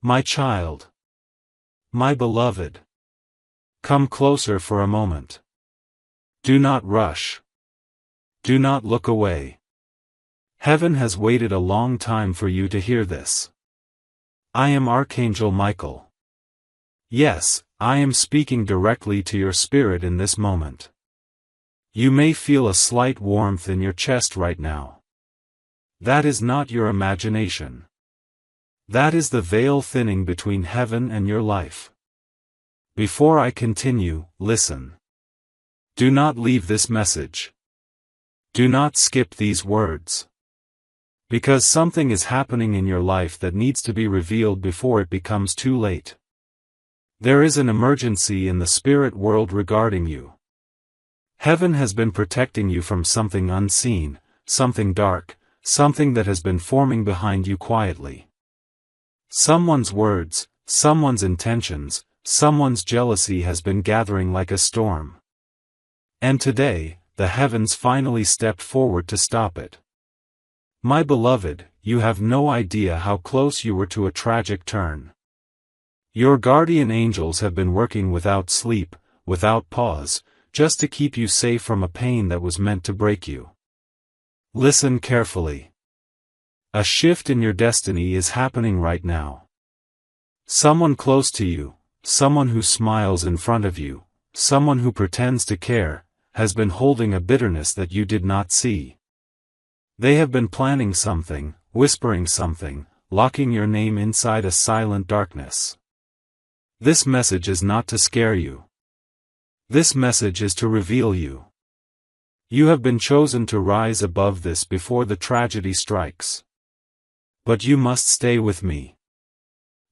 My child. My beloved. Come closer for a moment. Do not rush. Do not look away. Heaven has waited a long time for you to hear this. I am Archangel Michael. Yes, I am speaking directly to your spirit in this moment. You may feel a slight warmth in your chest right now. That is not your imagination. That is the veil thinning between heaven and your life. Before I continue, listen. Do not leave this message. Do not skip these words. Because something is happening in your life that needs to be revealed before it becomes too late. There is an emergency in the spirit world regarding you. Heaven has been protecting you from something unseen, something dark, something that has been forming behind you quietly. Someone's words, someone's intentions, someone's jealousy has been gathering like a storm. And today, the heavens finally stepped forward to stop it. My beloved, you have no idea how close you were to a tragic turn. Your guardian angels have been working without sleep, without pause, just to keep you safe from a pain that was meant to break you. Listen carefully. A shift in your destiny is happening right now. Someone close to you, someone who smiles in front of you, someone who pretends to care, has been holding a bitterness that you did not see. They have been planning something, whispering something, locking your name inside a silent darkness. This message is not to scare you. This message is to reveal you. You have been chosen to rise above this before the tragedy strikes. But you must stay with me.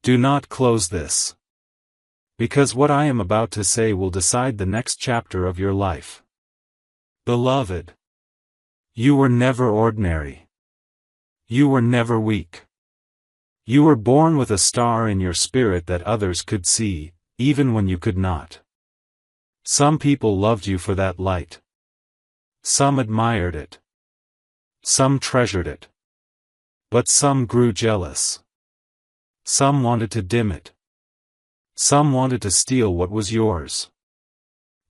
Do not close this. Because what I am about to say will decide the next chapter of your life. Beloved. You were never ordinary. You were never weak. You were born with a star in your spirit that others could see, even when you could not. Some people loved you for that light. Some admired it. Some treasured it. But some grew jealous. Some wanted to dim it. Some wanted to steal what was yours.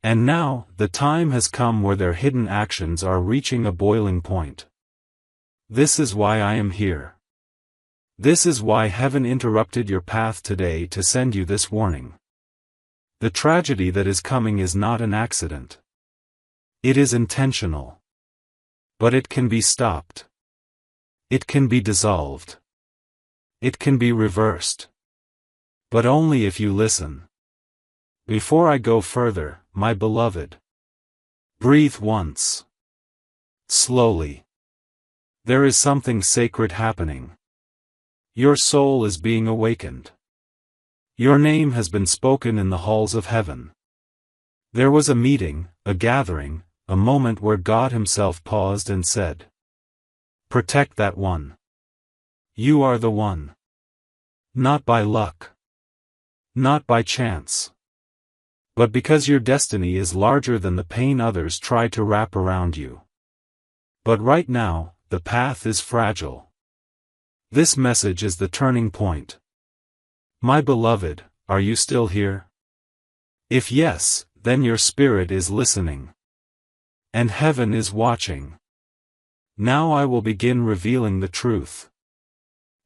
And now, the time has come where their hidden actions are reaching a boiling point. This is why I am here. This is why heaven interrupted your path today to send you this warning. The tragedy that is coming is not an accident. It is intentional. But it can be stopped. It can be dissolved. It can be reversed. But only if you listen. Before I go further, my beloved. Breathe once. Slowly. There is something sacred happening. Your soul is being awakened. Your name has been spoken in the halls of heaven. There was a meeting, a gathering, a moment where God Himself paused and said, "Protect that one. You are the one. Not by luck. Not by chance. But because your destiny is larger than the pain others try to wrap around you. But right now, the path is fragile. This message is the turning point. My beloved, are you still here? If yes, then your spirit is listening. And heaven is watching. Now I will begin revealing the truth.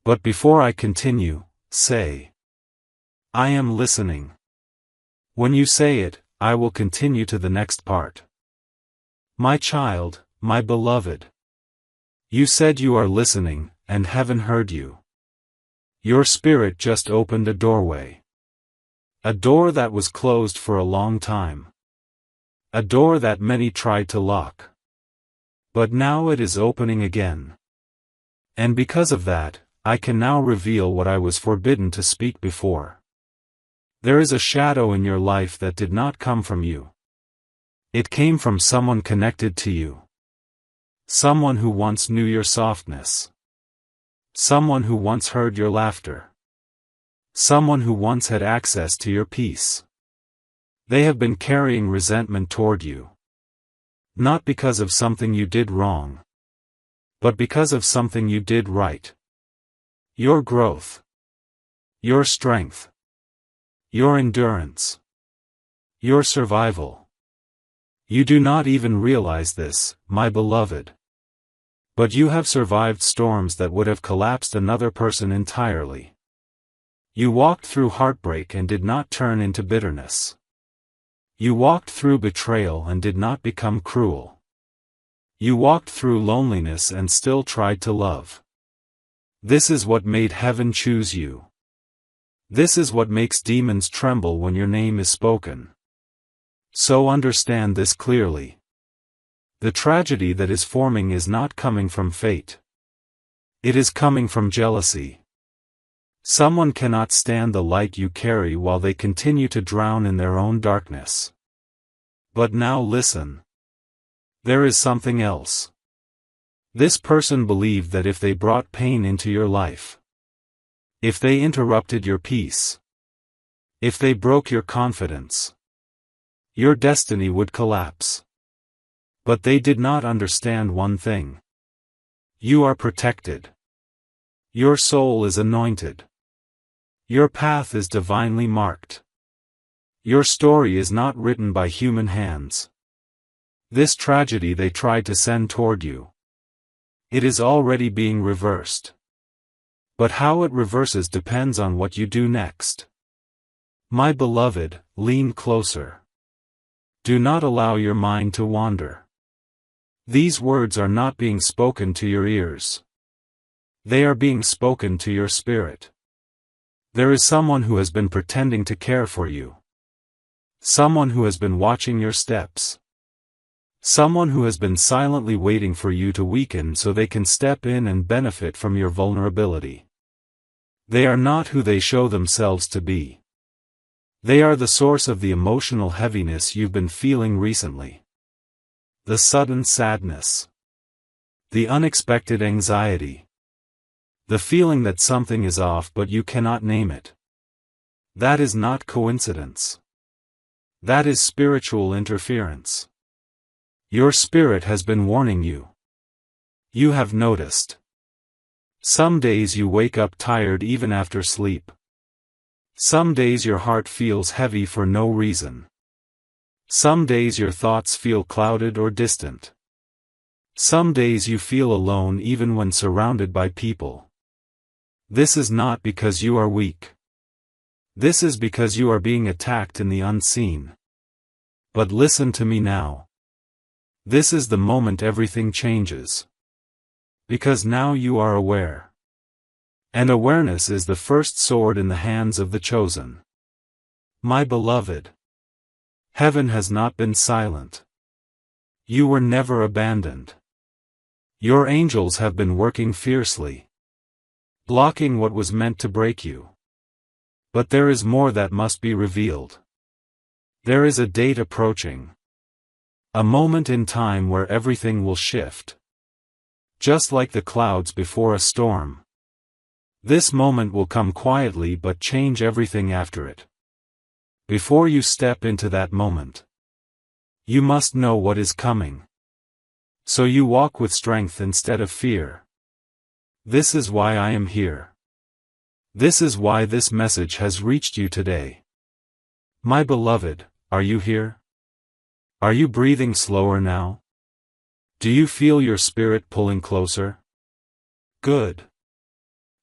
But before I continue, say, I am listening. When you say it, I will continue to the next part. My child, my beloved. You said you are listening, and heaven heard you. Your spirit just opened a doorway. A door that was closed for a long time. A door that many tried to lock. But now it is opening again. And because of that, I can now reveal what I was forbidden to speak before. There is a shadow in your life that did not come from you. It came from someone connected to you. Someone who once knew your softness. Someone who once heard your laughter. Someone who once had access to your peace. They have been carrying resentment toward you. Not because of something you did wrong. But because of something you did right. Your growth. your strength, your endurance, your survival. You do not even realize this, my beloved. But you have survived storms that would have collapsed another person entirely. You walked through heartbreak and did not turn into bitterness. You walked through betrayal and did not become cruel. You walked through loneliness and still tried to love. This is what made heaven choose you. This is what makes demons tremble when your name is spoken. So understand this clearly. The tragedy that is forming is not coming from fate. It is coming from jealousy. Someone cannot stand the light you carry while they continue to drown in their own darkness. But now listen. There is something else. This person believed that if they brought pain into your life, if they interrupted your peace, if they broke your confidence, your destiny would collapse. But they did not understand one thing. You are protected. Your soul is anointed. Your path is divinely marked. Your story is not written by human hands. This tragedy they tried to send toward you, it is already being reversed. But how it reverses depends on what you do next. My beloved, lean closer. Do not allow your mind to wander. These words are not being spoken to your ears. They are being spoken to your spirit. There is someone who has been pretending to care for you. Someone who has been watching your steps. Someone who has been silently waiting for you to weaken so they can step in and benefit from your vulnerability. They are not who they show themselves to be. They are the source of the emotional heaviness you've been feeling recently. The sudden sadness. The unexpected anxiety. The feeling that something is off but you cannot name it. That is not coincidence. That is spiritual interference. Your spirit has been warning you. You have noticed. Some days you wake up tired even after sleep. Some days your heart feels heavy for no reason. Some days your thoughts feel clouded or distant. Some days you feel alone even when surrounded by people. This is not because you are weak. This is because you are being attacked in the unseen. But listen to me now. This is the moment everything changes. Because now you are aware. And awareness is the first sword in the hands of the chosen. My beloved. Heaven has not been silent. You were never abandoned. Your angels have been working fiercely, blocking what was meant to break you. But there is more that must be revealed. There is a date approaching. A moment in time where everything will shift. Just like the clouds before a storm. This moment will come quietly but change everything after it. Before you step into that moment, you must know what is coming. So you walk with strength instead of fear. This is why I am here. This is why this message has reached you today. My beloved, are you here? Are you breathing slower now? Do you feel your spirit pulling closer? Good.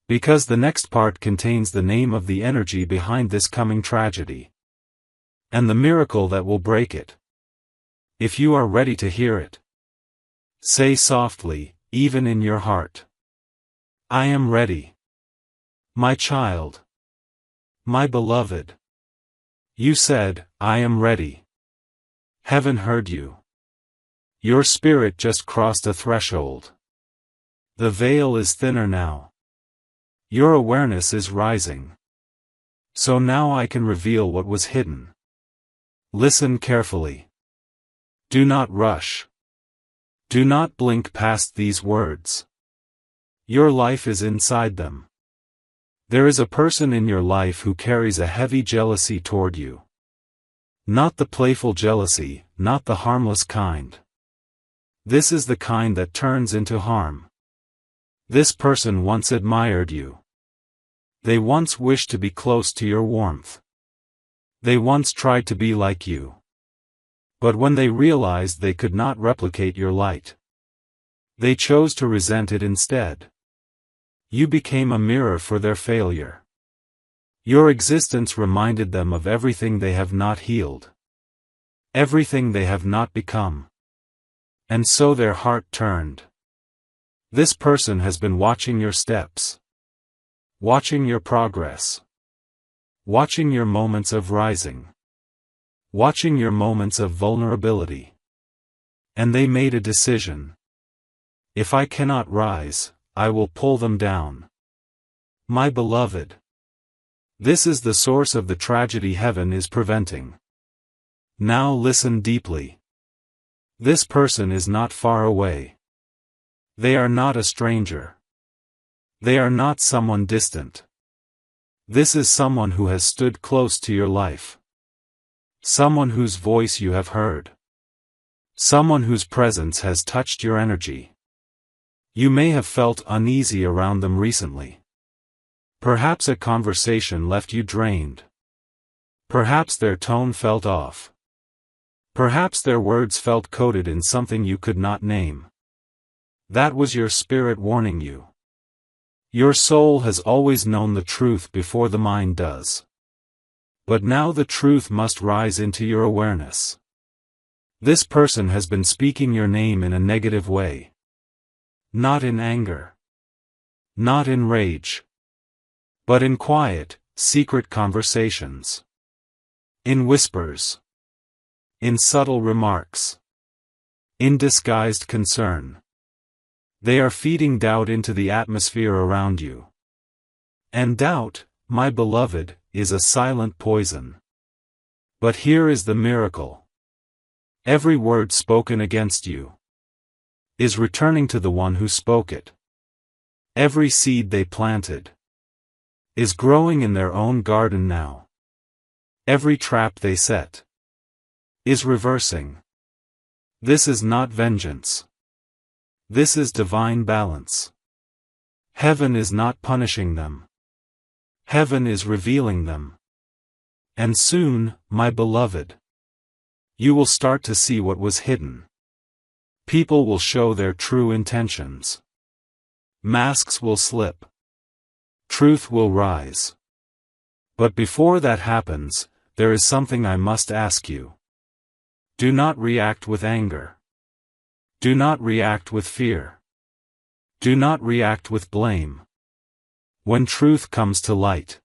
Because the next part contains the name of the energy behind this coming tragedy. And the miracle that will break it. If you are ready to hear it, say softly, even in your heart, I am ready. My child. My beloved. You said, I am ready. Heaven heard you. Your spirit just crossed a threshold. The veil is thinner now. Your awareness is rising. So now I can reveal what was hidden. Listen carefully. Do not rush. Do not blink past these words. Your life is inside them. There is a person in your life who carries a heavy jealousy toward you. Not the playful jealousy, not the harmless kind. This is the kind that turns into harm. This person once admired you. They once wished to be close to your warmth. They once tried to be like you. But when they realized they could not replicate your light, they chose to resent it instead. You became a mirror for their failure. Your existence reminded them of everything they have not healed, everything they have not become. And so their heart turned. This person has been watching your steps, watching your progress, watching your moments of rising, watching your moments of vulnerability. And they made a decision. If I cannot rise, I will pull them down. My beloved, this is the source of the tragedy heaven is preventing. Now listen deeply. This person is not far away. They are not a stranger. They are not someone distant. This is someone who has stood close to your life. Someone whose voice you have heard. Someone whose presence has touched your energy. You may have felt uneasy around them recently. Perhaps a conversation left you drained. Perhaps their tone felt off. Perhaps their words felt coated in something you could not name. That was your spirit warning you. Your soul has always known the truth before the mind does. But now the truth must rise into your awareness. This person has been speaking your name in a negative way. Not in anger. Not in rage. But in quiet, secret conversations. In whispers. In subtle remarks. In disguised concern. They are feeding doubt into the atmosphere around you. And doubt, my beloved, is a silent poison. But here is the miracle. Every word spoken against you is returning to the one who spoke it. Every seed they planted is growing in their own garden now. Every trap they set is reversing. This is not vengeance. This is divine balance. Heaven is not punishing them. Heaven is revealing them. And soon, my beloved, you will start to see what was hidden. People will show their true intentions. Masks will slip. Truth will rise. But before that happens, there is something I must ask you. Do not react with anger. Do not react with fear. Do not react with blame. When truth comes to light,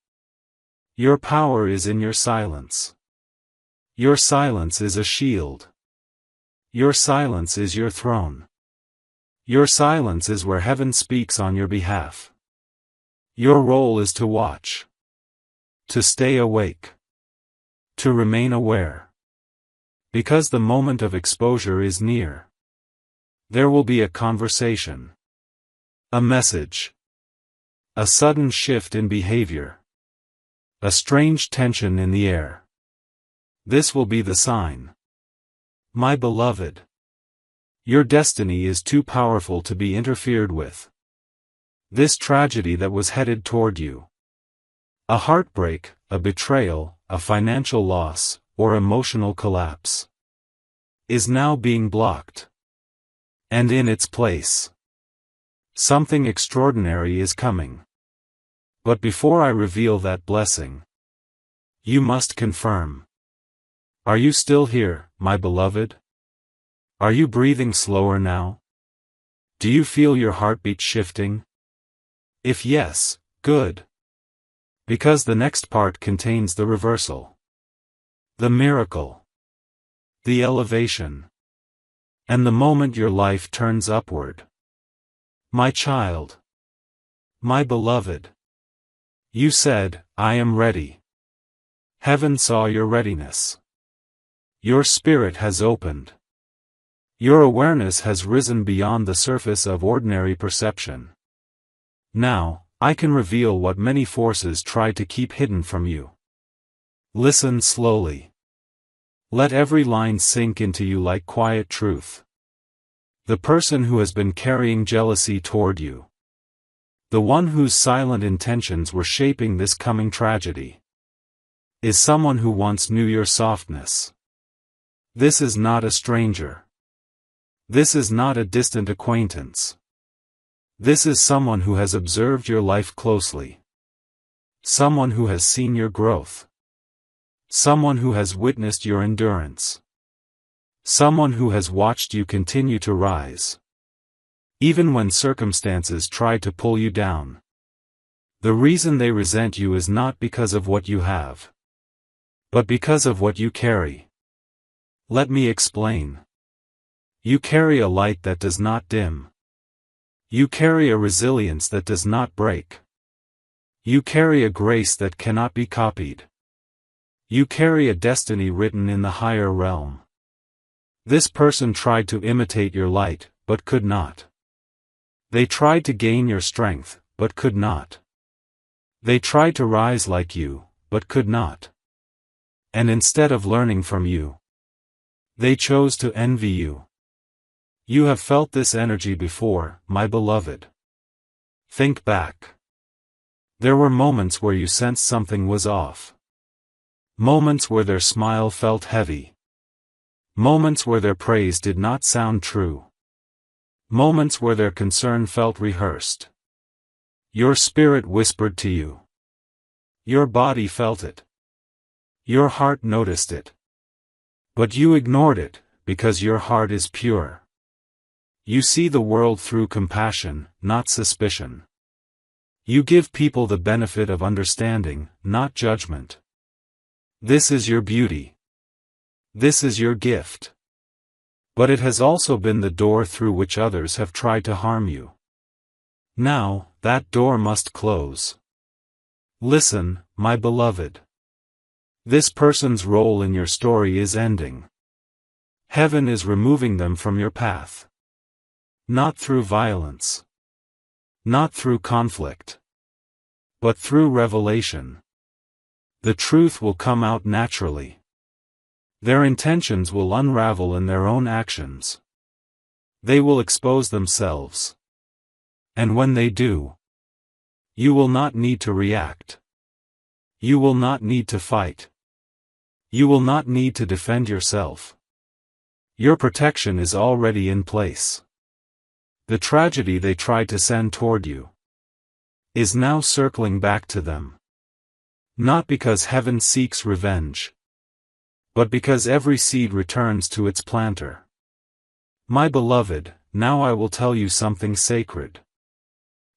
your power is in your silence. Your silence is a shield. Your silence is your throne. Your silence is where heaven speaks on your behalf. Your role is to watch. To stay awake. To remain aware. Because the moment of exposure is near. There will be a conversation. A message. A sudden shift in behavior. A strange tension in the air. This will be the sign. My beloved, your destiny is too powerful to be interfered with. This tragedy that was headed toward you, a heartbreak, a betrayal, a financial loss, or emotional collapse, is now being blocked. And in its place, something extraordinary is coming. But before I reveal that blessing, you must confirm. Are you still here, my beloved? Are you breathing slower now? Do you feel your heartbeat shifting? If yes, good. Because the next part contains the reversal. The miracle. The elevation. And the moment your life turns upward. My child. My beloved. You said, I am ready. Heaven saw your readiness. Your spirit has opened. Your awareness has risen beyond the surface of ordinary perception. Now, I can reveal what many forces tried to keep hidden from you. Listen slowly. Let every line sink into you like quiet truth. The person who has been carrying jealousy toward you. The one whose silent intentions were shaping this coming tragedy is someone who once knew your softness. This is not a stranger. This is not a distant acquaintance. This is someone who has observed your life closely. Someone who has seen your growth. Someone who has witnessed your endurance. Someone who has watched you continue to rise, even when circumstances try to pull you down. The reason they resent you is not because of what you have, but because of what you carry. Let me explain. You carry a light that does not dim. You carry a resilience that does not break. You carry a grace that cannot be copied. You carry a destiny written in the higher realm. This person tried to imitate your light, but could not. They tried to gain your strength, but could not. They tried to rise like you, but could not. And instead of learning from you, they chose to envy you. You have felt this energy before, my beloved. Think back. There were moments where you sensed something was off. Moments where their smile felt heavy. Moments where their praise did not sound true. Moments where their concern felt rehearsed. Your spirit whispered to you. Your body felt it. Your heart noticed it. But you ignored it, because your heart is pure. You see the world through compassion, not suspicion. You give people the benefit of understanding, not judgment. This is your beauty. This is your gift. But it has also been the door through which others have tried to harm you. Now, that door must close. Listen, my beloved. This person's role in your story is ending. Heaven is removing them from your path. Not through violence. Not through conflict. But through revelation. The truth will come out naturally. Their intentions will unravel in their own actions. They will expose themselves. And when they do, you will not need to react. You will not need to fight. You will not need to defend yourself. Your protection is already in place. The tragedy they tried to send toward you is now circling back to them. Not because heaven seeks revenge, but because every seed returns to its planter. My beloved, now I will tell you something sacred.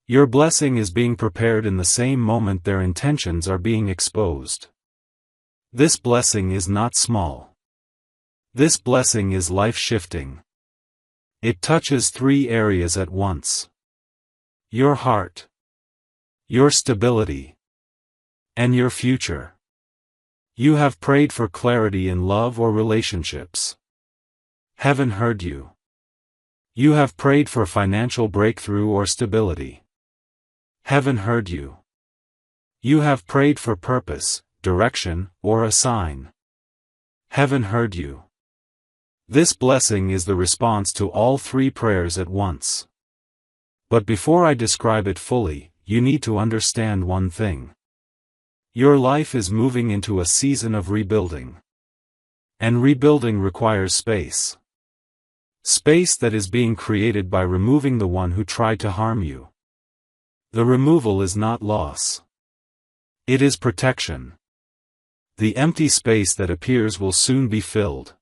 Your blessing is being prepared in the same moment their intentions are being exposed. This blessing is not small. This blessing is life-shifting. It touches 3 areas at once. Your heart, your stability, and your future. You have prayed for clarity in love or relationships. Heaven heard you. You have prayed for financial breakthrough or stability. Heaven heard you. You have prayed for purpose, direction, or a sign. Heaven heard you. This blessing is the response to all 3 prayers at once. But before I describe it fully, you need to understand one thing. Your life is moving into a season of rebuilding. And rebuilding requires space. Space that is being created by removing the one who tried to harm you. The removal is not loss. It is protection. The empty space that appears will soon be filled.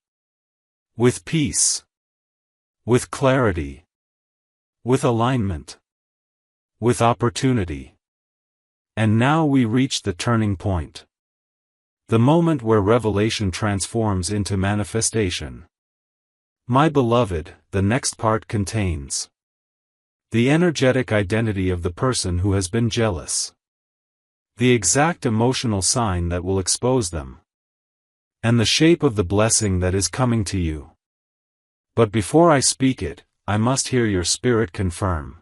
With peace. With clarity. With alignment. With opportunity. And now we reach the turning point. The moment where revelation transforms into manifestation. My beloved, the next part contains the energetic identity of the person who has been jealous. The exact emotional sign that will expose them. And the shape of the blessing that is coming to you. But before I speak it, I must hear your spirit confirm.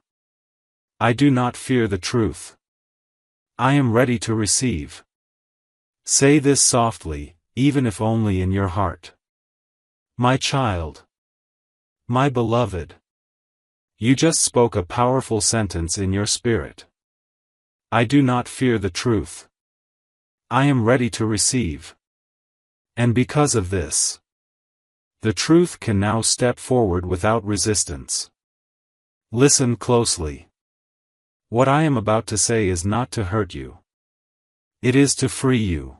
I do not fear the truth. I am ready to receive. Say this softly, even if only in your heart. My child. My beloved. You just spoke a powerful sentence in your spirit. I do not fear the truth. I am ready to receive. And because of this, the truth can now step forward without resistance. Listen closely. What I am about to say is not to hurt you. It is to free you.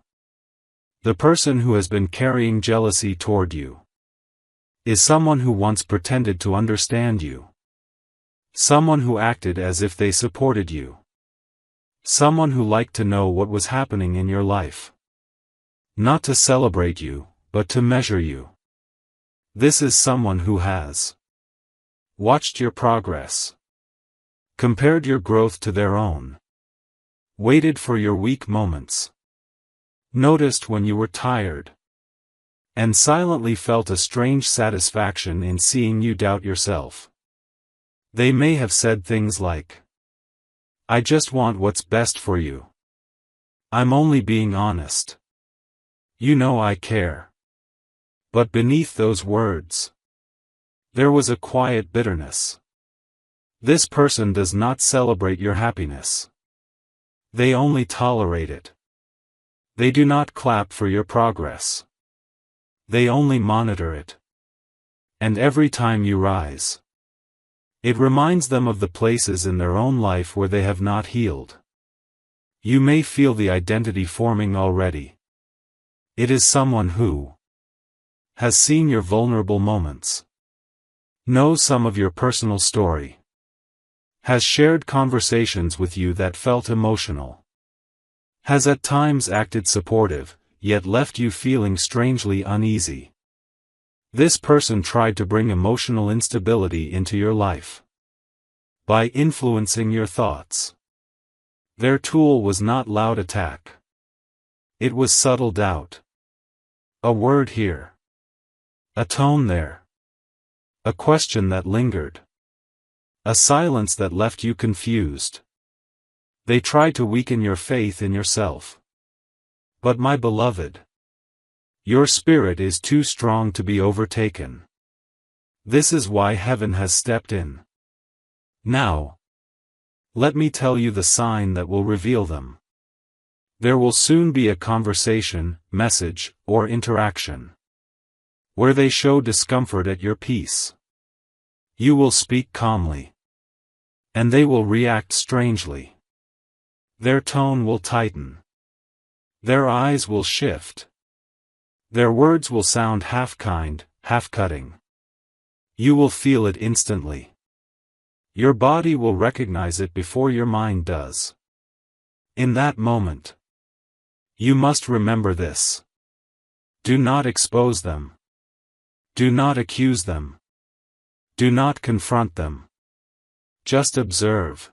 The person who has been carrying jealousy toward you is someone who once pretended to understand you. Someone who acted as if they supported you. Someone who liked to know what was happening in your life. Not to celebrate you, but to measure you. This is someone who has watched your progress, compared your growth to their own, waited for your weak moments, noticed when you were tired, and silently felt a strange satisfaction in seeing you doubt yourself. They may have said things like, "I just want what's best for you. I'm only being honest. You know I care." But beneath those words, there was a quiet bitterness. This person does not celebrate your happiness. They only tolerate it. They do not clap for your progress. They only monitor it. And every time you rise, it reminds them of the places in their own life where they have not healed. You may feel the identity forming already. It is someone who has seen your vulnerable moments, knows some of your personal story, has shared conversations with you that felt emotional, has at times acted supportive, yet left you feeling strangely uneasy. This person tried to bring emotional instability into your life by influencing your thoughts. Their tool was not loud attack. It was subtle doubt. A word here, a tone there, a question that lingered, a silence that left you confused. They tried to weaken your faith in yourself. But my beloved, your spirit is too strong to be overtaken. This is why heaven has stepped in. Now, let me tell you the sign that will reveal them. There will soon be a conversation, message, or interaction where they show discomfort at your peace. You will speak calmly, and they will react strangely. Their tone will tighten. Their eyes will shift. Their words will sound half kind, half cutting. You will feel it instantly. Your body will recognize it before your mind does. In that moment, you must remember this. Do not expose them. Do not accuse them. Do not confront them. Just observe.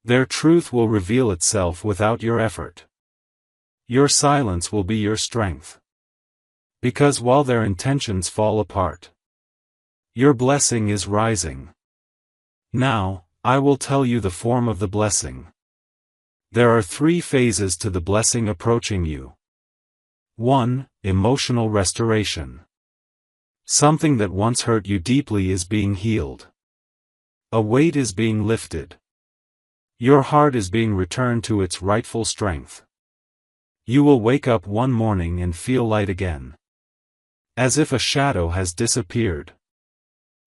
Their truth will reveal itself without your effort. Your silence will be your strength. Because while their intentions fall apart, your blessing is rising. Now, I will tell you the form of the blessing. There are 3 phases to the blessing approaching you. 1. Emotional restoration. Something that once hurt you deeply is being healed. A weight is being lifted. Your heart is being returned to its rightful strength. You will wake up one morning and feel light again, as if a shadow has disappeared.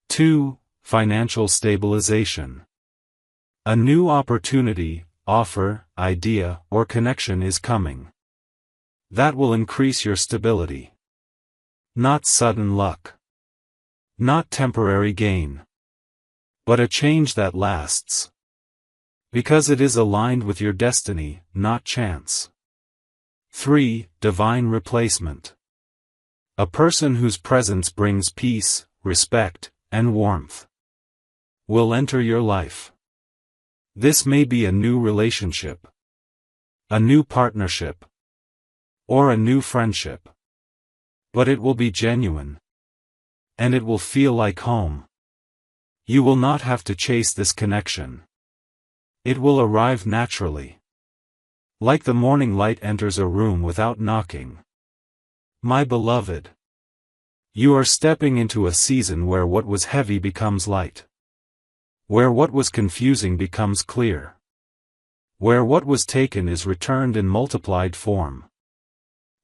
2. Financial stabilization. A new opportunity, offer, idea, or connection is coming. That will increase your stability. Not sudden luck. Not temporary gain. But a change that lasts. Because it is aligned with your destiny, not chance. 3. Divine replacement. A person whose presence brings peace, respect, and warmth will enter your life. This may be a new relationship, a new partnership, or a new friendship. But it will be genuine. And it will feel like home. You will not have to chase this connection. It will arrive naturally. Like the morning light enters a room without knocking. My beloved, you are stepping into a season where what was heavy becomes light. Where what was confusing becomes clear. where what was taken is returned in multiplied form.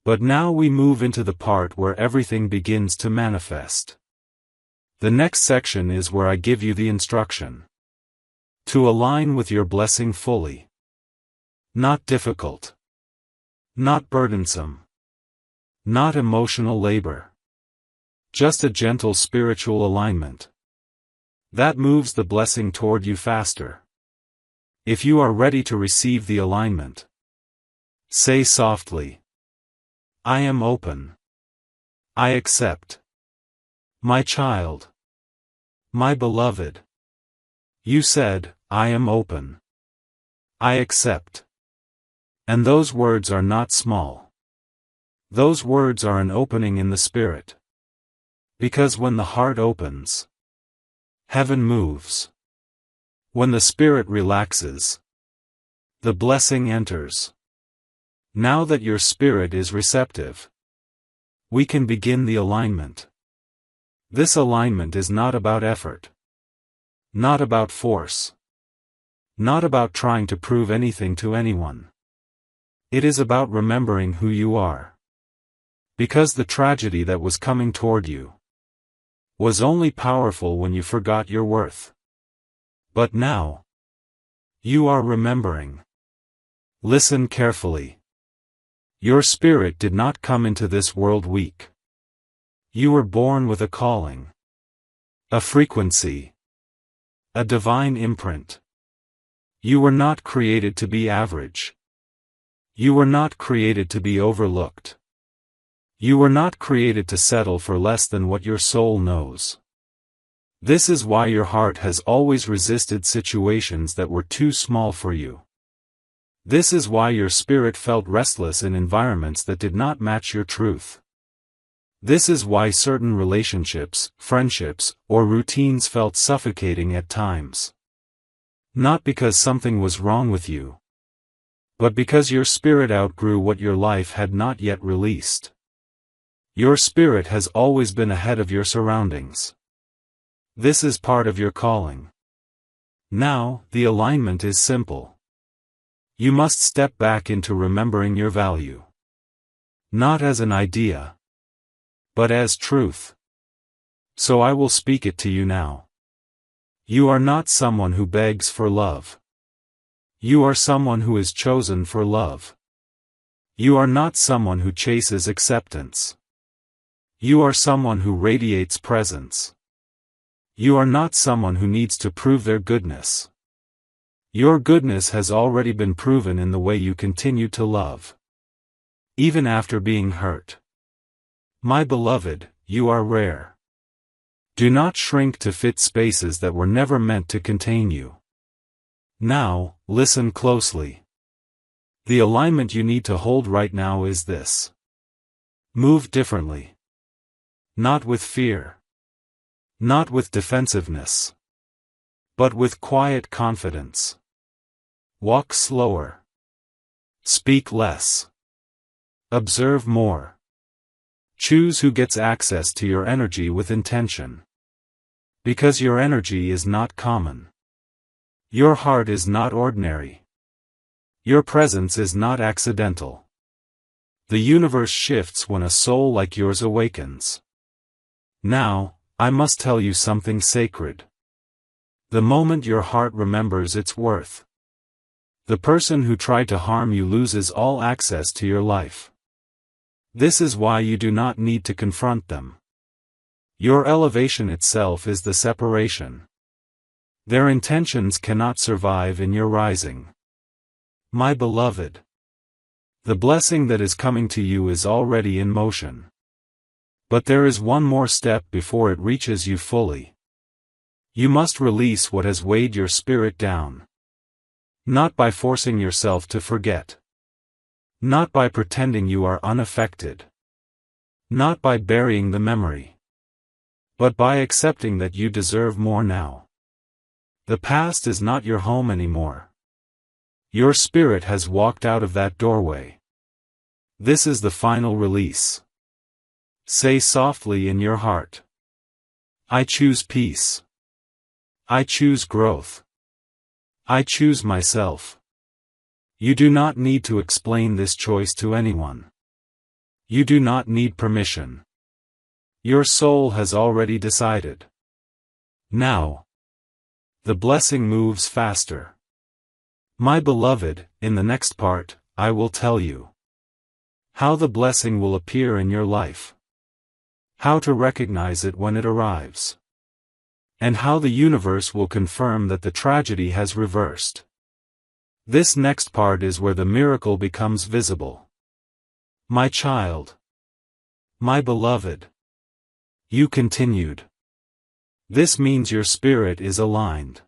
But now we move into the part where everything begins to manifest. The next section is where I give you the instruction to align with your blessing fully. Not difficult. Not burdensome. Not emotional labor. Just a gentle spiritual alignment that moves the blessing toward you faster. If you are ready to receive the alignment, say softly, I am open. I accept. My child. My beloved. You said, I am open. I accept. And those words are not small. Those words are an opening in the spirit. Because when the heart opens, heaven moves. When the spirit relaxes, the blessing enters. Now that your spirit is receptive, we can begin the alignment. This alignment is not about effort. Not about force. Not about trying to prove anything to anyone. It is about remembering who you are. Because the tragedy that was coming toward you was only powerful when you forgot your worth. But now, you are remembering. Listen carefully. Your spirit did not come into this world weak. You were born with a calling. A frequency. A divine imprint. You were not created to be average. You were not created to be overlooked. You were not created to settle for less than what your soul knows. This is why your heart has always resisted situations that were too small for you. This is why your spirit felt restless in environments that did not match your truth. This is why certain relationships, friendships, or routines felt suffocating at times. Not because something was wrong with you, but because your spirit outgrew what your life had not yet released. Your spirit has always been ahead of your surroundings. This is part of your calling. Now, the alignment is simple. You must step back into remembering your value. Not as an idea, but as truth. So I will speak it to you now. You are not someone who begs for love. You are someone who is chosen for love. You are not someone who chases acceptance. You are someone who radiates presence. You are not someone who needs to prove their goodness. Your goodness has already been proven in the way you continue to love. Even after being hurt. My beloved, you are rare. Do not shrink to fit spaces that were never meant to contain you. Now, listen closely. The alignment you need to hold right now is this. Move differently. Not with fear. Not with defensiveness. But with quiet confidence. Walk slower. Speak less. Observe more. Choose who gets access to your energy with intention. Because your energy is not common. Your heart is not ordinary. Your presence is not accidental. The universe shifts when a soul like yours awakens. Now, I must tell you something sacred. The moment your heart remembers its worth, the person who tried to harm you loses all access to your life. This is why you do not need to confront them. Your elevation itself is the separation. Their intentions cannot survive in your rising. My beloved, the blessing that is coming to you is already in motion. But there is one more step before it reaches you fully. You must release what has weighed your spirit down. Not by forcing yourself to forget. Not by pretending you are unaffected. Not by burying the memory. But by accepting that you deserve more now. The past is not your home anymore. Your spirit has walked out of that doorway. This is the final release. Say softly in your heart. I choose peace. I choose growth. I choose myself. You do not need to explain this choice to anyone. You do not need permission. Your soul has already decided. Now, the blessing moves faster. My beloved, in the next part, I will tell you how the blessing will appear in your life, how to recognize it when it arrives, and how the universe will confirm that the tragedy has reversed. This next part is where the miracle becomes visible. My child, my beloved, you continued. This means your spirit is aligned.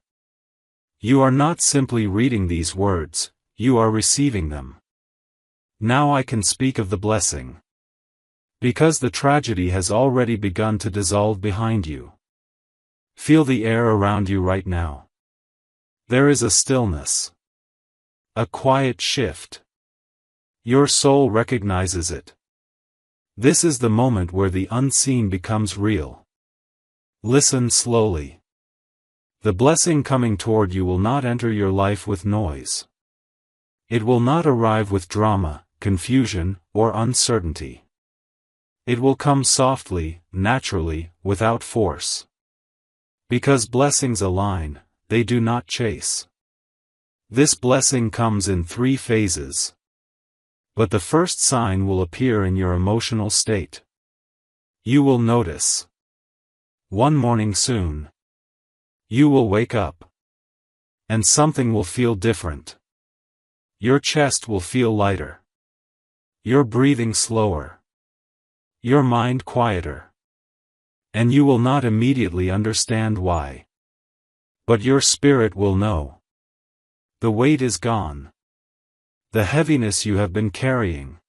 You are not simply reading these words, you are receiving them. Now I can speak of the blessing. Because the tragedy has already begun to dissolve behind you. Feel the air around you right now. There is a stillness. A quiet shift. Your soul recognizes it. This is the moment where the unseen becomes real. Listen slowly. The blessing coming toward you will not enter your life with noise. It will not arrive with drama, confusion, or uncertainty. It will come softly, naturally, without force. Because blessings align, they do not chase. This blessing comes in 3 phases. But the first sign will appear in your emotional state. You will notice. One morning soon. You will wake up. And something will feel different. Your chest will feel lighter. Your breathing slower. Your mind quieter. And you will not immediately understand why. But your spirit will know. The weight is gone. The heaviness you have been carrying.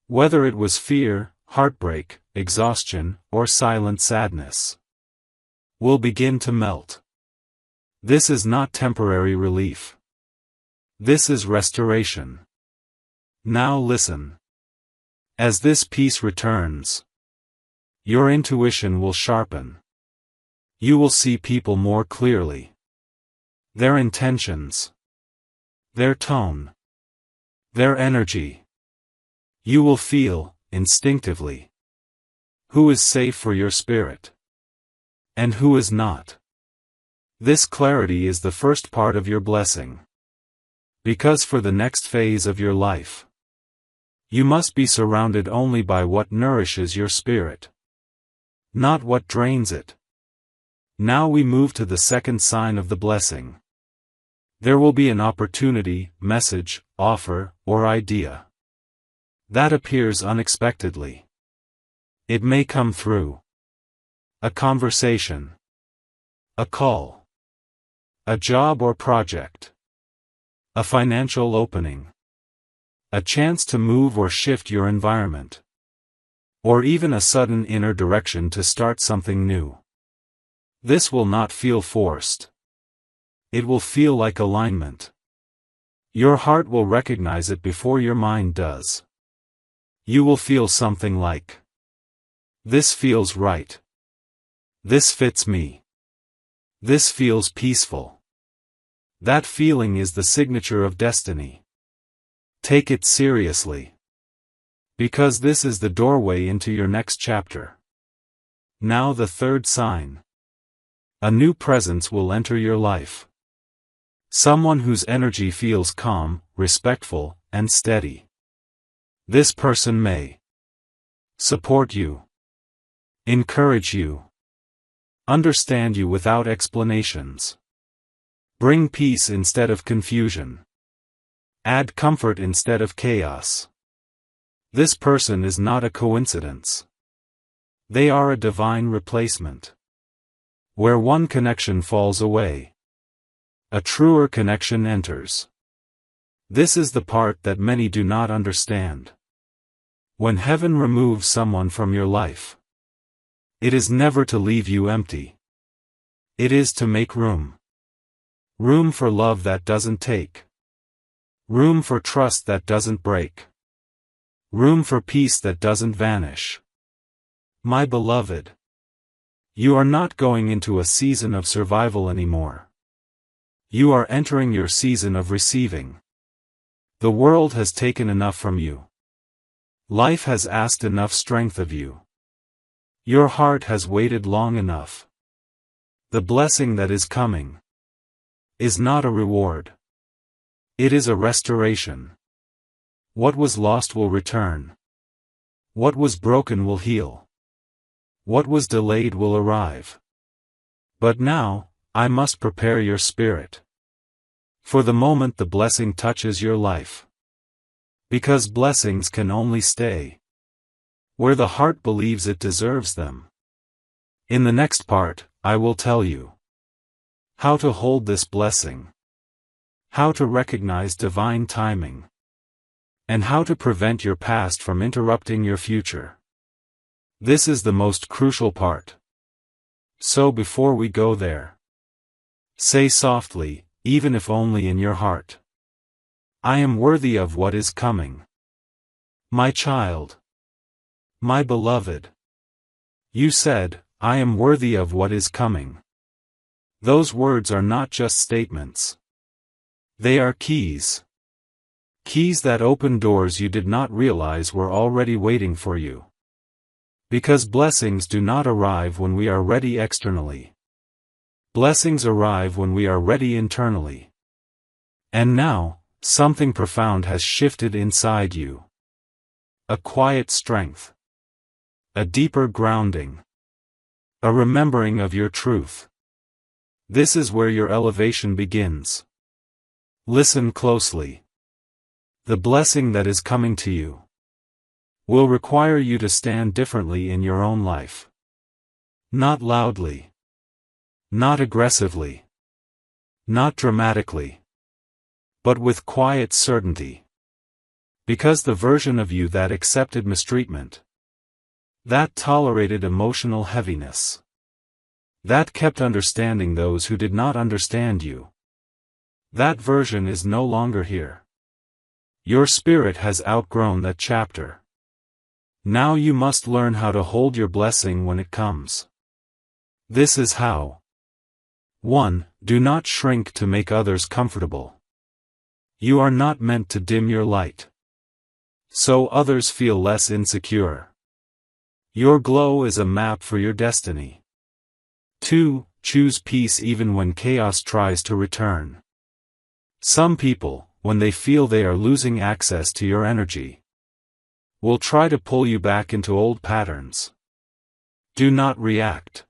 Whether it was fear, heartbreak, exhaustion, or silent sadness, will begin to melt. This is not temporary relief. This is restoration. Now listen. As this peace returns, your intuition will sharpen. You will see people more clearly. Their intentions. Their tone. Their energy. You will feel, instinctively, who is safe for your spirit, and who is not. This clarity is the first part of your blessing. Because for the next phase of your life, you must be surrounded only by what nourishes your spirit, not what drains it. Now we move to the second sign of the blessing. There will be an opportunity, message, offer, or idea that appears unexpectedly. It may come through a conversation, a call, a job or project, a financial opening, a chance to move or shift your environment, or even a sudden inner direction to start something new. This will not feel forced. It will feel like alignment. Your heart will recognize it before your mind does. You will feel something like, this feels right. This fits me. This feels peaceful. That feeling is the signature of destiny. Take it seriously. Because this is the doorway into your next chapter. Now the third sign. A new presence will enter your life. Someone whose energy feels calm, respectful, and steady. This person may support you, encourage you, understand you without explanations, bring peace instead of confusion, add comfort instead of chaos. This person is not a coincidence. They are a divine replacement. Where one connection falls away, a truer connection enters. This is the part that many do not understand. When heaven removes someone from your life, it is never to leave you empty. It is to make room. Room for love that doesn't take. Room for trust that doesn't break. Room for peace that doesn't vanish. My beloved, you are not going into a season of survival anymore. You are entering your season of receiving. The world has taken enough from you. Life has asked enough strength of you. Your heart has waited long enough. The blessing that is coming is not a reward. It is a restoration. What was lost will return. What was broken will heal. What was delayed will arrive. But now, I must prepare your spirit. For the moment the blessing touches your life. Because blessings can only stay where the heart believes it deserves them. In the next part, I will tell you how to hold this blessing, how to recognize divine timing, and how to prevent your past from interrupting your future. This is the most crucial part. So before we go there, say softly, even if only in your heart, I am worthy of what is coming. My child. My beloved. You said, I am worthy of what is coming. Those words are not just statements. They are keys. Keys that open doors you did not realize were already waiting for you. Because blessings do not arrive when we are ready externally. Blessings arrive when we are ready internally. And now, something profound has shifted inside you. A quiet strength. A deeper grounding. A remembering of your truth. This is where your elevation begins. Listen closely. The blessing that is coming to you will require you to stand differently in your own life. Not loudly. Not aggressively. Not dramatically. But with quiet certainty. Because the version of you that accepted mistreatment, that tolerated emotional heaviness, that kept understanding those who did not understand you, that version is no longer here. Your spirit has outgrown that chapter. Now you must learn how to hold your blessing when it comes. This is how. 1. Do not shrink to make others comfortable. You are not meant to dim your light, so others feel less insecure. Your glow is a map for your destiny. 2. Choose peace even when chaos tries to return. Some people, when they feel they are losing access to your energy, will try to pull you back into old patterns. Do not react.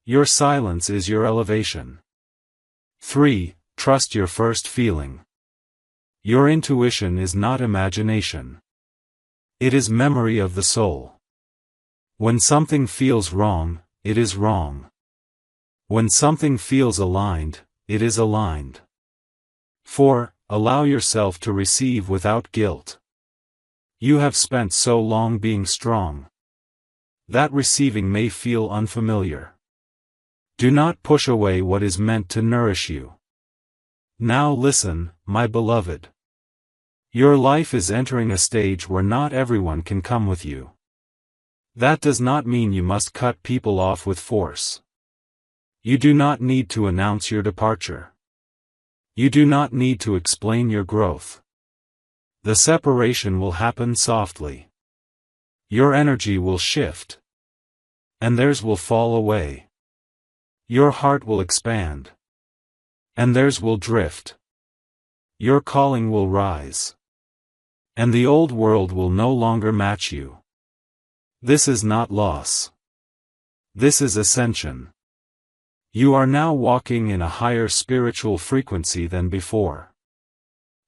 Your silence is your elevation. 3. Trust your first feeling. Your intuition is not imagination. It is memory of the soul. When something feels wrong, it is wrong. When something feels aligned, it is aligned. 4. Allow yourself to receive without guilt. You have spent so long being strong that receiving may feel unfamiliar. Do not push away what is meant to nourish you. Now listen, my beloved. Your life is entering a stage where not everyone can come with you. That does not mean you must cut people off with force. You do not need to announce your departure. You do not need to explain your growth. The separation will happen softly. Your energy will shift. And theirs will fall away. Your heart will expand. And theirs will drift. Your calling will rise. And the old world will no longer match you. This is not loss. This is ascension. You are now walking in a higher spiritual frequency than before.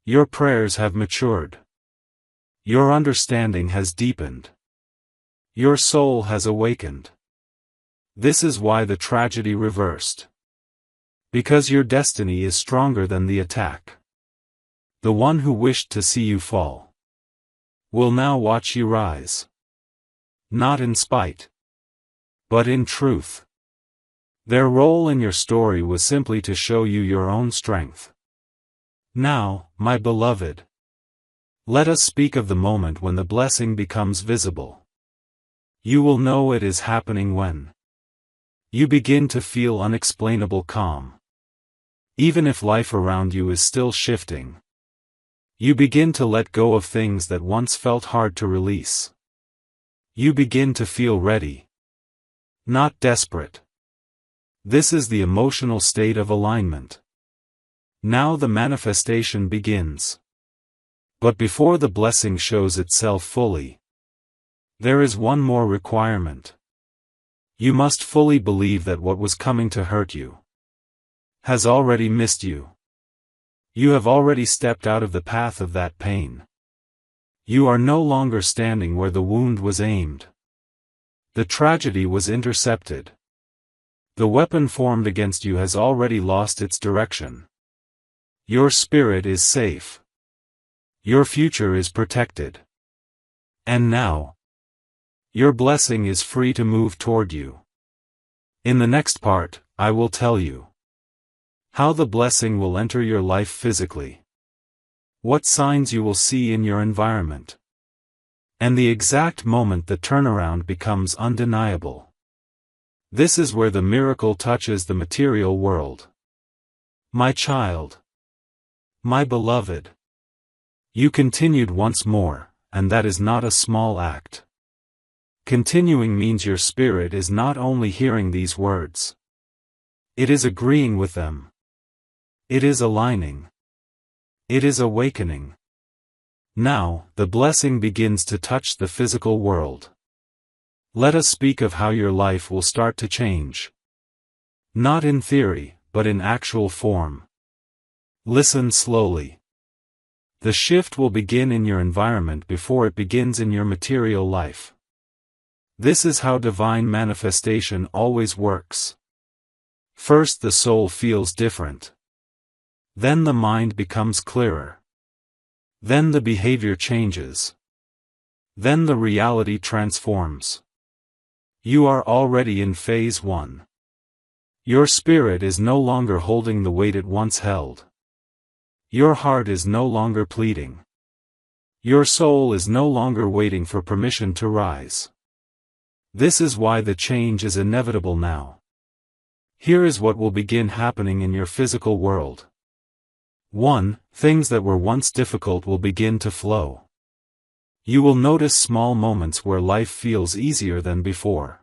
Your prayers have matured. Your understanding has deepened. Your soul has awakened. This is why the tragedy reversed. Because your destiny is stronger than the attack. The one who wished to see you fall will now watch you rise. Not in spite, but in truth. Their role in your story was simply to show you your own strength. Now, my beloved, let us speak of the moment when the blessing becomes visible. You will know it is happening when you begin to feel unexplainable calm. Even if life around you is still shifting, You begin to let go of things that once felt hard to release. You begin to feel ready. Not desperate. This is the emotional state of alignment. Now the manifestation begins. But before the blessing shows itself fully, there is one more requirement. You must fully believe that what was coming to hurt you has already missed you. You have already stepped out of the path of that pain. You are no longer standing where the wound was aimed. The tragedy was intercepted. The weapon formed against you has already lost its direction. Your spirit is safe. Your future is protected. And now, your blessing is free to move toward you. In the next part, I will tell you how the blessing will enter your life physically, what signs you will see in your environment, and the exact moment the turnaround becomes undeniable. This is where the miracle touches the material world. My child, my beloved, you continued once more, and that is not a small act. Continuing means your spirit is not only hearing these words. It is agreeing with them. It is aligning. It is awakening. Now, the blessing begins to touch the physical world. Let us speak of how your life will start to change. Not in theory, but in actual form. Listen slowly. The shift will begin in your environment before it begins in your material life. This is how divine manifestation always works. First the soul feels different. Then the mind becomes clearer. Then the behavior changes. Then the reality transforms. You are already in phase 1. Your spirit is no longer holding the weight it once held. Your heart is no longer pleading. Your soul is no longer waiting for permission to rise. This is why the change is inevitable now. Here is what will begin happening in your physical world. 1. Things that were once difficult will begin to flow. You will notice small moments where life feels easier than before.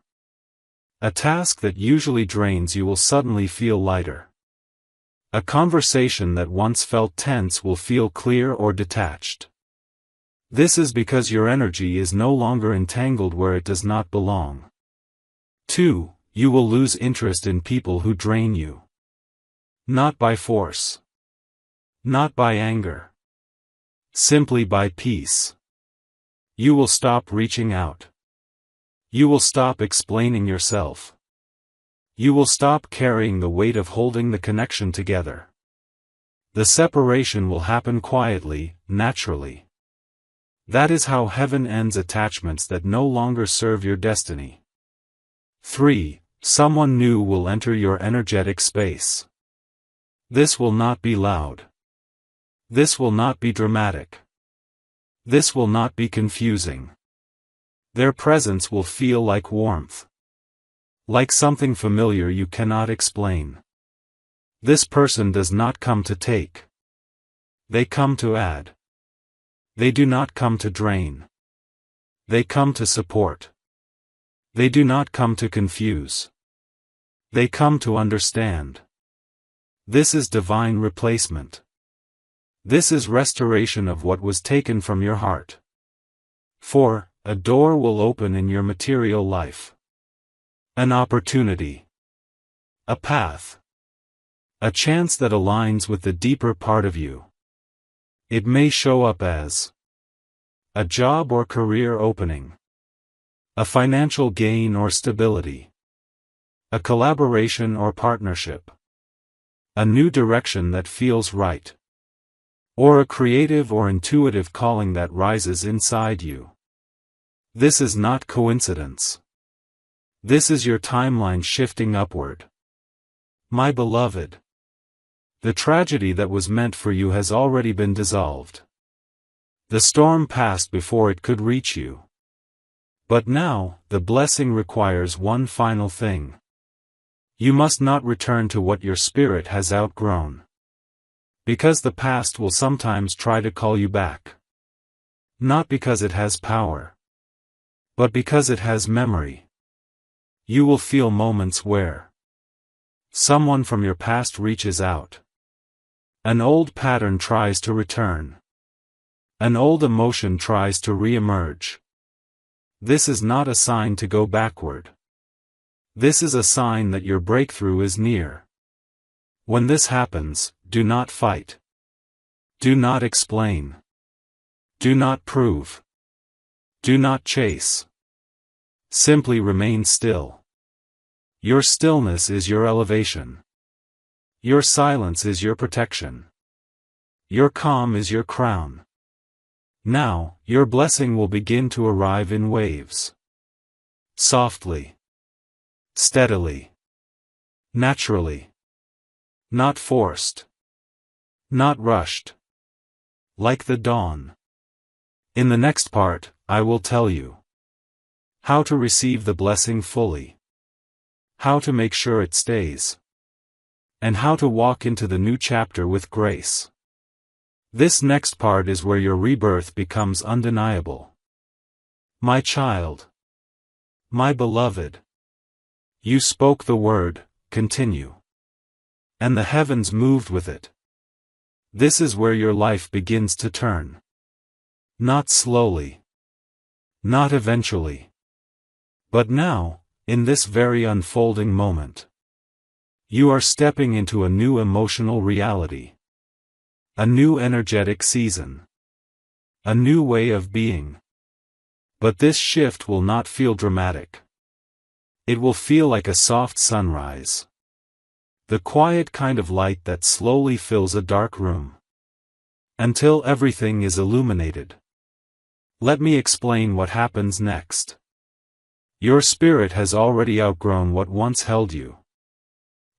A task that usually drains you will suddenly feel lighter. A conversation that once felt tense will feel clear or detached. This is because your energy is no longer entangled where it does not belong. 2. You will lose interest in people who drain you. Not by force. Not by anger. Simply by peace. You will stop reaching out. You will stop explaining yourself. You will stop carrying the weight of holding the connection together. The separation will happen quietly, naturally. That is how heaven ends attachments that no longer serve your destiny. 3. Someone new will enter your energetic space. This will not be loud. This will not be dramatic. This will not be confusing. Their presence will feel like warmth. Like something familiar you cannot explain. This person does not come to take. They come to add. They do not come to drain. They come to support. They do not come to confuse. They come to understand. This is divine replacement. This is restoration of what was taken from your heart. 4. A door will open in your material life. An opportunity. A path. A chance that aligns with the deeper part of you. It may show up as a job or career opening, a financial gain or stability, a collaboration or partnership, a new direction that feels right, or a creative or intuitive calling that rises inside you. This is not coincidence. This is your timeline shifting upward. My beloved, the tragedy that was meant for you has already been dissolved. The storm passed before it could reach you. But now, the blessing requires one final thing. You must not return to what your spirit has outgrown. Because the past will sometimes try to call you back. Not because it has power, but because it has memory. You will feel moments where someone from your past reaches out. An old pattern tries to return. An old emotion tries to re-emerge. This is not a sign to go backward. This is a sign that your breakthrough is near. When this happens, do not fight. Do not explain. Do not prove. Do not chase. Simply remain still. Your stillness is your elevation. Your silence is your protection. Your calm is your crown. Now, your blessing will begin to arrive in waves. Softly. Steadily. Naturally. Not forced. Not rushed. Like the dawn. In the next part, I will tell you how to receive the blessing fully, how to make sure it stays, and how to walk into the new chapter with grace. This next part is where your rebirth becomes undeniable. My child. My beloved. You spoke the word, continue. And the heavens moved with it. This is where your life begins to turn. Not slowly. Not eventually. But now, in this very unfolding moment. You are stepping into a new emotional reality. A new energetic season. A new way of being. But this shift will not feel dramatic. It will feel like a soft sunrise. The quiet kind of light that slowly fills a dark room. Until everything is illuminated. Let me explain what happens next. Your spirit has already outgrown what once held you.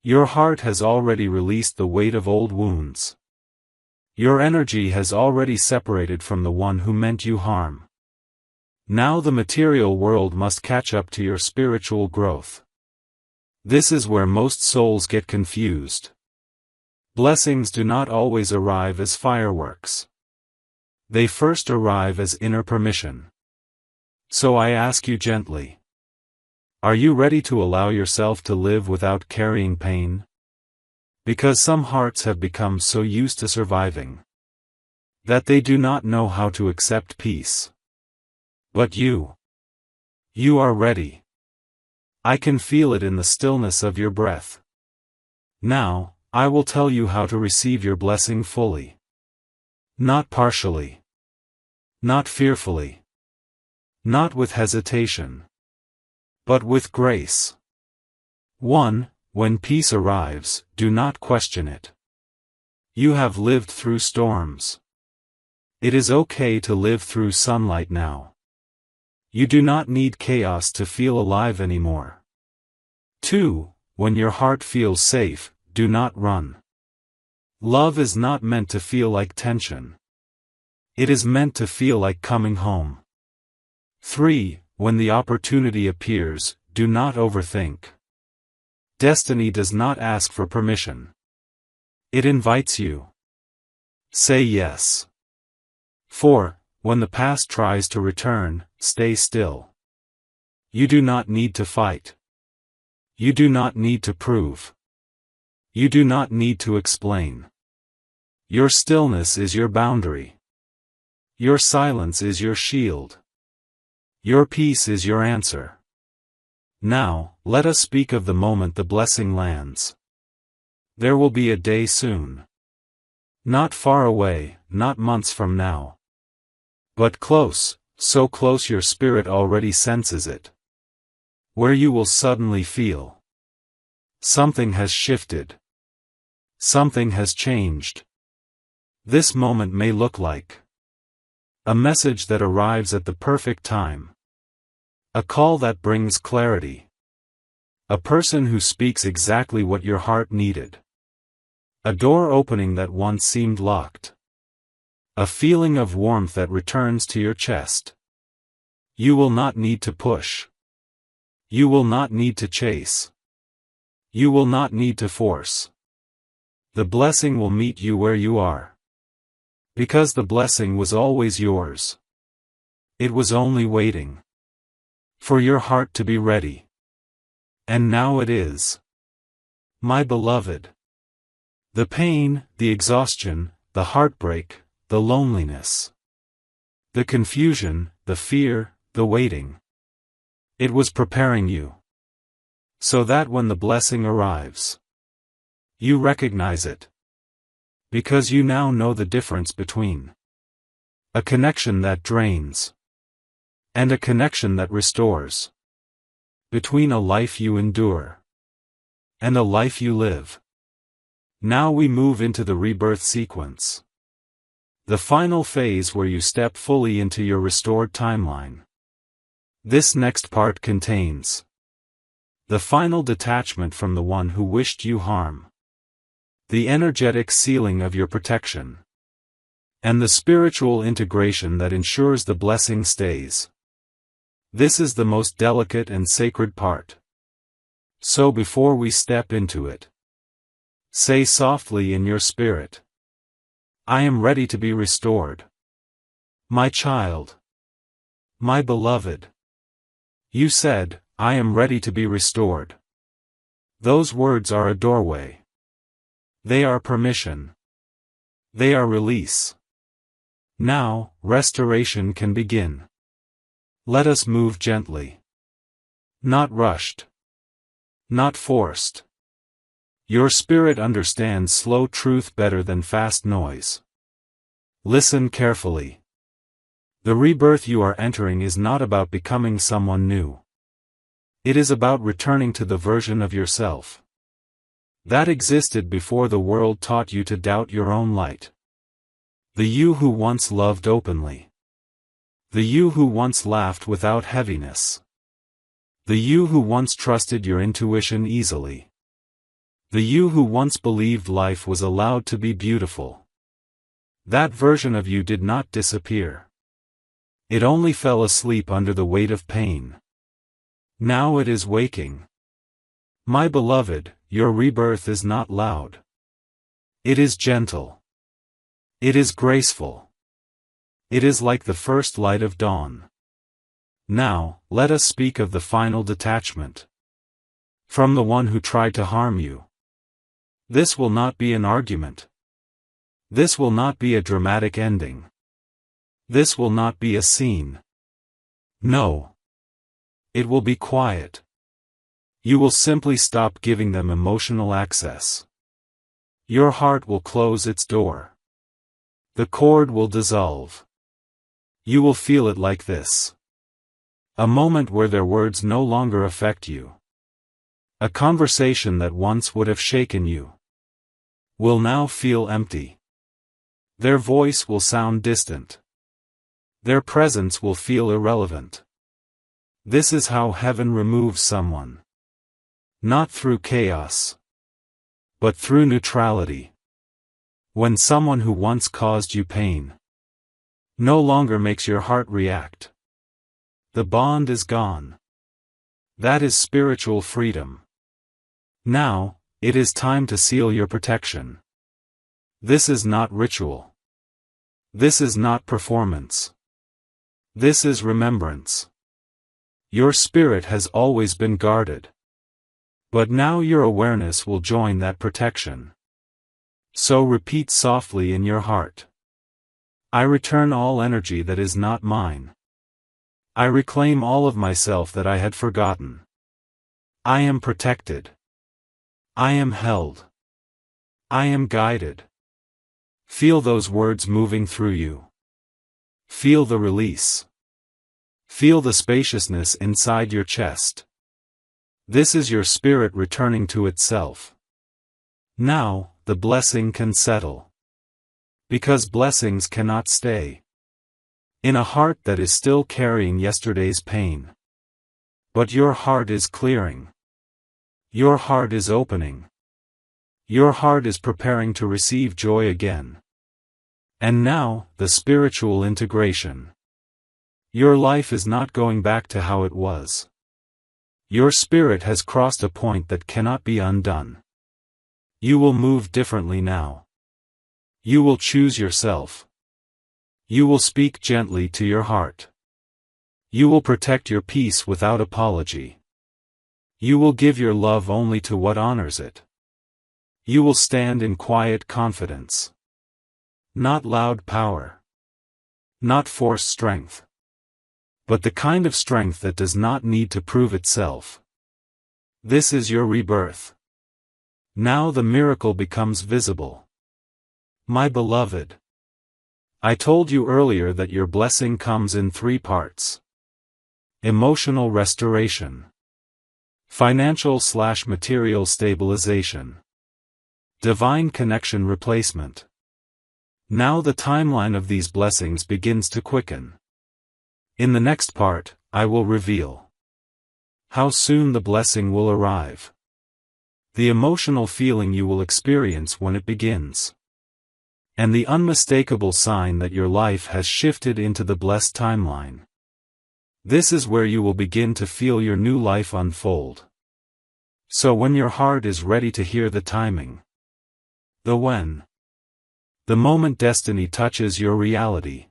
Your heart has already released the weight of old wounds. Your energy has already separated from the one who meant you harm. Now the material world must catch up to your spiritual growth. This is where most souls get confused. Blessings do not always arrive as fireworks. They first arrive as inner permission. So I ask you gently. Are you ready to allow yourself to live without carrying pain? Because some hearts have become so used to surviving that they do not know how to accept peace. But you are ready. I can feel it in the stillness of your breath. Now, I will tell you how to receive your blessing fully. Not partially. Not fearfully. Not with hesitation. But with grace. 1. When peace arrives, do not question it. You have lived through storms. It is okay to live through sunlight now. You do not need chaos to feel alive anymore. 2. When your heart feels safe, do not run. Love is not meant to feel like tension. It is meant to feel like coming home. 3. When the opportunity appears, do not overthink. Destiny does not ask for permission. It invites you. Say yes. 4. When the past tries to return, stay still. You do not need to fight. You do not need to prove. You do not need to explain. Your stillness is your boundary. Your silence is your shield. Your peace is your answer. Now, let us speak of the moment the blessing lands. There will be a day soon. Not far away, not months from now. But close, so close your spirit already senses it. Where you will suddenly feel something has shifted. Something has changed. This moment may look like a message that arrives at the perfect time. A call that brings clarity. A person who speaks exactly what your heart needed. A door opening that once seemed locked. A feeling of warmth that returns to your chest. You will not need to push. You will not need to chase. You will not need to force. The blessing will meet you where you are. Because the blessing was always yours. It was only waiting for your heart to be ready. And now it is. My beloved. The pain, the exhaustion, the heartbreak, the loneliness, the confusion, the fear, the waiting. It was preparing you. So that when the blessing arrives, you recognize it. Because you now know the difference between a connection that drains and a connection that restores. Between a life you endure and a life you live. Now we move into the rebirth sequence. The final phase where you step fully into your restored timeline. This next part contains the final detachment from the one who wished you harm, the energetic sealing of your protection, and the spiritual integration that ensures the blessing stays. This is the most delicate and sacred part. So before we step into it, say softly in your spirit, I am ready to be restored. My child. My beloved. You said, I am ready to be restored. Those words are a doorway. They are permission. They are release. Now, restoration can begin. Let us move gently. Not rushed. Not forced. Your spirit understands slow truth better than fast noise. Listen carefully. The rebirth you are entering is not about becoming someone new. It is about returning to the version of yourself that existed before the world taught you to doubt your own light. The you who once loved openly. The you who once laughed without heaviness. The you who once trusted your intuition easily. The you who once believed life was allowed to be beautiful. That version of you did not disappear. It only fell asleep under the weight of pain. Now it is waking. My beloved, your rebirth is not loud. It is gentle. It is graceful. It is like the first light of dawn. Now, let us speak of the final detachment from the one who tried to harm you. This will not be an argument. This will not be a dramatic ending. This will not be a scene. No. It will be quiet. You will simply stop giving them emotional access. Your heart will close its door. The cord will dissolve. You will feel it like this. A moment where their words no longer affect you. A conversation that once would have shaken you will now feel empty. Their voice will sound distant. Their presence will feel irrelevant. This is how heaven removes someone. Not through chaos, but through neutrality. When someone who once caused you pain no longer makes your heart react, the bond is gone. That is spiritual freedom. Now, it is time to seal your protection. This is not ritual. This is not performance. This is remembrance. Your spirit has always been guarded. But now your awareness will join that protection. So repeat softly in your heart. I return all energy that is not mine. I reclaim all of myself that I had forgotten. I am protected. I am held. I am guided. Feel those words moving through you. Feel the release. Feel the spaciousness inside your chest. This is your spirit returning to itself. Now, the blessing can settle. Because blessings cannot stay in a heart that is still carrying yesterday's pain. But your heart is clearing. Your heart is opening. Your heart is preparing to receive joy again. And now, the spiritual integration. Your life is not going back to how it was. Your spirit has crossed a point that cannot be undone. You will move differently now. You will choose yourself. You will speak gently to your heart. You will protect your peace without apology. You will give your love only to what honors it. You will stand in quiet confidence. Not loud power. Not forced strength. But the kind of strength that does not need to prove itself. This is your rebirth. Now the miracle becomes visible. My beloved, I told you earlier that your blessing comes in 3 parts. Emotional restoration. Financial/material stabilization. Divine connection replacement. Now the timeline of these blessings begins to quicken. In the next part, I will reveal how soon the blessing will arrive. The emotional feeling you will experience when it begins. And the unmistakable sign that your life has shifted into the blessed timeline. This is where you will begin to feel your new life unfold. So when your heart is ready to hear the timing, the when, the moment destiny touches your reality.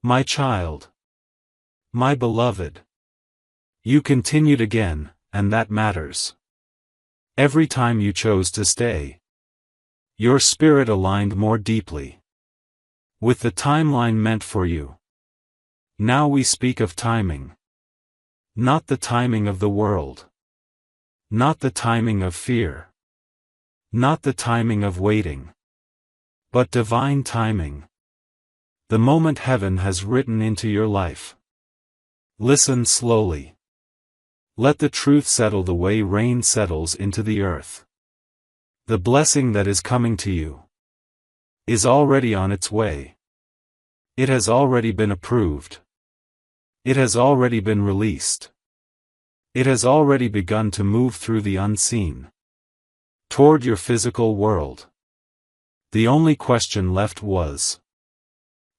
My child, my beloved, you continued again, and that matters. Every time you chose to stay, your spirit aligned more deeply with the timeline meant for you. Now we speak of timing. Not the timing of the world. Not the timing of fear. Not the timing of waiting. But divine timing. The moment heaven has written into your life. Listen slowly. Let the truth settle the way rain settles into the earth. The blessing that is coming to you is already on its way. It has already been approved. It has already been released. It has already begun to move through the unseen, toward your physical world. The only question left was,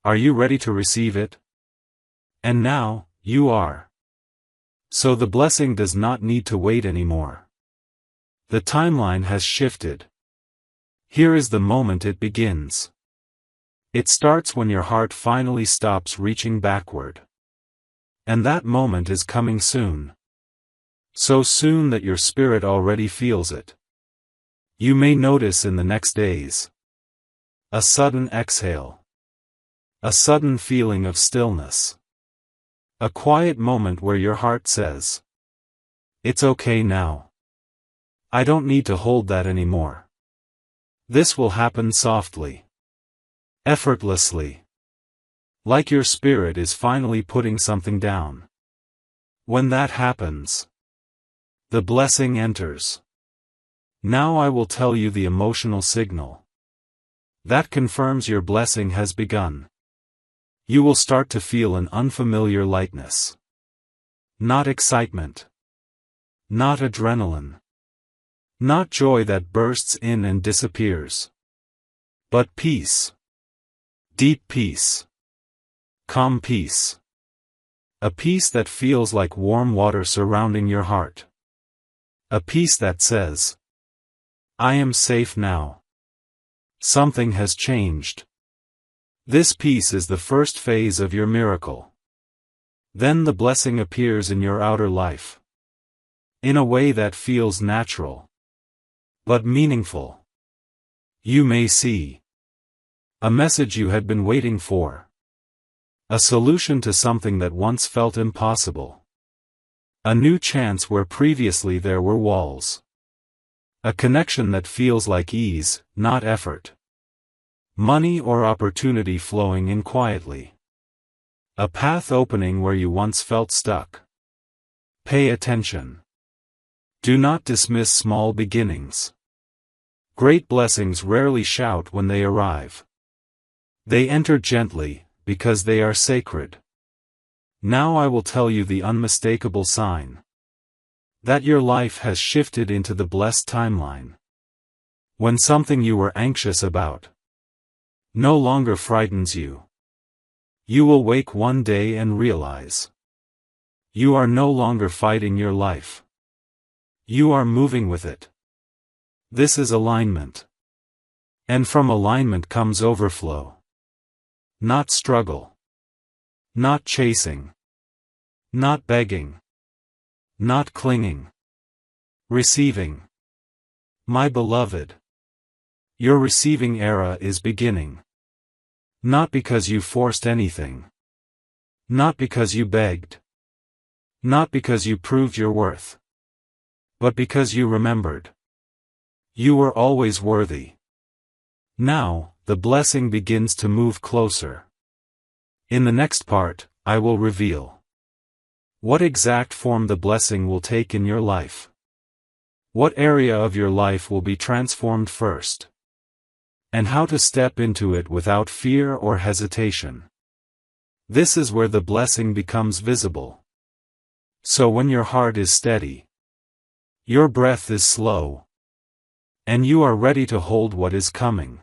are you ready to receive it? And now, you are. So the blessing does not need to wait anymore. The timeline has shifted. Here is the moment it begins. It starts when your heart finally stops reaching backward. And that moment is coming soon. So soon that your spirit already feels it. You may notice in the next days a sudden exhale. A sudden feeling of stillness. A quiet moment where your heart says, it's okay now. I don't need to hold that anymore. This will happen softly. Effortlessly. Like your spirit is finally putting something down. When that happens, the blessing enters. Now I will tell you the emotional signal that confirms your blessing has begun. You will start to feel an unfamiliar lightness. Not excitement. Not adrenaline. Not joy that bursts in and disappears. But peace. Deep peace. Calm peace. A peace that feels like warm water surrounding your heart. A peace that says, I am safe now. Something has changed. This peace is the first phase of your miracle. Then the blessing appears in your outer life. In a way that feels natural. But meaningful. You may see a message you had been waiting for. A solution to something that once felt impossible. A new chance where previously there were walls. A connection that feels like ease, not effort. Money or opportunity flowing in quietly. A path opening where you once felt stuck. Pay attention. Do not dismiss small beginnings. Great blessings rarely shout when they arrive. They enter gently, because they are sacred. Now I will tell you the unmistakable sign that your life has shifted into the blessed timeline. When something you were anxious about no longer frightens you. You will wake one day and realize you are no longer fighting your life. You are moving with it. This is alignment. And from alignment comes overflow. Not struggle. Not chasing. Not begging. Not clinging. Receiving. My beloved. Your receiving era is beginning. Not because you forced anything. Not because you begged. Not because you proved your worth. But because you remembered. You were always worthy. Now, the blessing begins to move closer. In the next part, I will reveal what exact form the blessing will take in your life. What area of your life will be transformed first? And how to step into it without fear or hesitation. This is where the blessing becomes visible. So when your heart is steady, your breath is slow, and you are ready to hold what is coming.